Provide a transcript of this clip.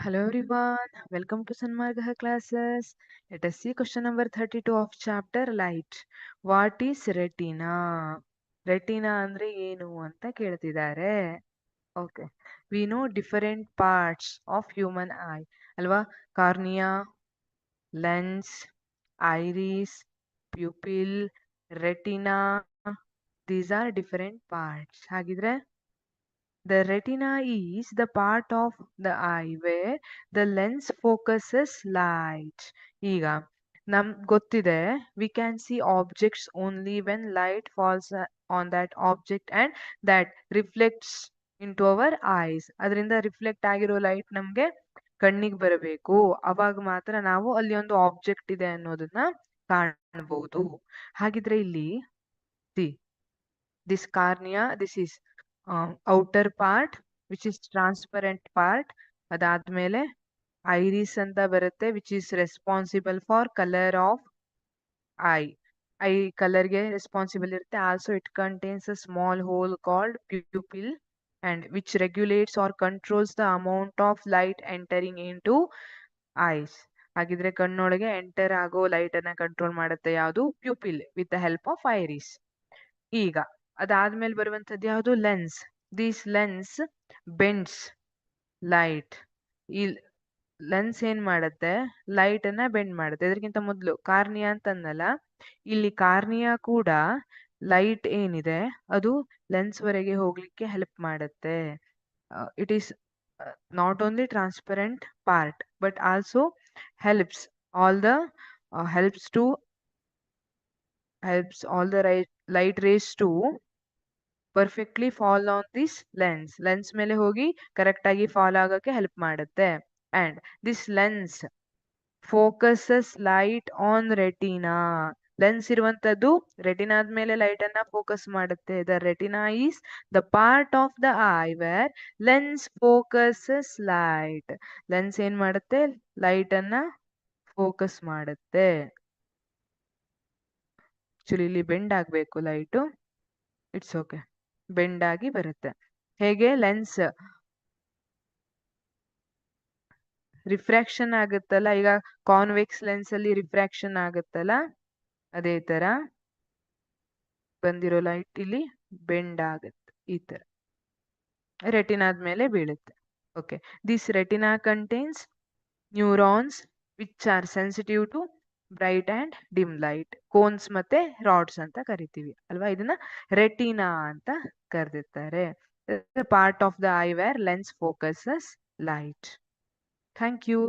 Hello everyone, welcome to Sanmargaha classes. Let us see question number 32 of chapter light. What is retina? Retina ಅಂದ್ರೆ ಏನು ಅಂತ ಕೇಳ್ತಿದ್ದಾರೆ. Okay. We know different parts of human eye. ಅಲ್ವಾ? Cornea, lens, iris, pupil, retina. These are different parts. ಹಾಗಿದ್ರೆ the retina is the part of the eye where the lens focuses light. ಈಗ ಗೊತ್ತಿದೆ we can see objects only when light falls on that object and that reflects into our eyes. ಅದರಿಂದ reflect ಆಗಿರೋ light ನಮ್ಗೆ ಕಣ್ಣಿಗೆ ಬರಬೇಕು, ಅವಾಗ ಮಾತ್ರ ನಾವು ಅಲ್ಲಿ ಒಂದು ಆಬ್ಜೆಕ್ಟ್ ಇದೆ ಅನ್ನೋದನ್ನ ಕಾಣಬಹುದು. ಹಾಗಿದ್ರೆ ಇಲ್ಲಿ this cornea, this is outer part which is transparent part. ಅದಾದ್ಮೇಲೆ iris ಅಂತ ಬರುತ್ತೆ which is responsible for color of eye. eye color ಗೆ responsible ಇರುತ್ತೆ. Also it contains a small hole called pupil and which regulates or controls the amount of light entering into eyes. ಹಾಗಿದ್ರೆ ಕಣ್ಣೊಳಗೆ enter ಆಗೋ light ಅನ್ನ control ಮಾಡುತ್ತೆ ಯಾವುದು? Pupil with the help of iris. ಈಗ ಅದಾದ್ಮೇಲೆ ಬರುವಂತದ್ದು ಯಾವುದು? Lens. This lens bends light. ಈ ಲೆನ್ಸ್ ಏನ್ ಮಾಡುತ್ತೆ? ಲೈಟ್ ಅನ್ನ ಬೆಂಡ್ ಮಾಡುತ್ತೆ. ಇದಕ್ಕಿಂತ ಮೊದಲು ಕಾರ್ನಿಯಾ ಅಂತಂದಲ್ಲ, ಇಲ್ಲಿ ಕಾರ್ನಿಯಾ ಕೂಡ ಲೈಟ್ ಏನಿದೆ ಅದು ಲೆನ್ಸ್ ವರೆಗೆ ಹೋಗ್ಲಿಕ್ಕೆ ಹೆಲ್ಪ್ ಮಾಡುತ್ತೆ. It is not only transparent part but also helps all the helps all the light rays to perfectly fall on this lens ಮೇಲೆ ಹೋಗಿ ಕರೆಕ್ಟ್ ಆಗಿ ಫಾಲ್ ಆಗಕ್ಕೆ ಹೆಲ್ಪ್ ಮಾಡುತ್ತೆ. and this lens focuses light on retina. Lens ಇರುವಂತದ್ದು retina ಆದ್ಮೇಲೆ light ಅನ್ನ focus ಮಾಡುತ್ತೆ. The retina is the part of the eye where lens focuses light. Lens ಏನ್ ಮಾಡುತ್ತೆ? ಲೈಟ್ ಅನ್ನ ಫೋಕಸ್ ಮಾಡುತ್ತೆ. ಆಕ್ಚುಲಿ ಇಲ್ಲಿ ಬೆಂಡ್ ಆಗ್ಬೇಕು ಲೈಟು. ಇಟ್ಸ್ ಓಕೆ, ಬೆಂಡ್ ಆಗಿ ಬರುತ್ತೆ. ಹೇಗೆ ಲೆನ್ಸ್ ರಿಫ್ರಾಕ್ಷನ್ ಆಗುತ್ತಲ್ಲ, ಈಗ ಕಾನ್ವೆಕ್ಸ್ ಲೆನ್ಸ್ ಅಲ್ಲಿ ರಿಫ್ರಾಕ್ಷನ್ ಆಗುತ್ತಲ್ಲ, ಅದೇ ತರ ಬಂದಿರೋ ಲೈಟ್ ಇಲ್ಲಿ ಬೆಂಡ್ ಆಗುತ್ತೆ. ಈ ತರ ರೆಟಿನಾದ ಮೇಲೆ ಬೀಳುತ್ತೆ. Okay, this retina contains neurons which are sensitive to bright and dim light. Cones ಮತ್ತೆ ರಾಡ್ಸ್ ಅಂತ ಕರಿತೀವಿ ಅಲ್ವಾ? ಇದನ್ನ ರೆಟಿನಾ ಅಂತ ಕರೆದಿರ್ತಾರೆ. Part of the eye where lens focuses light. Thank you.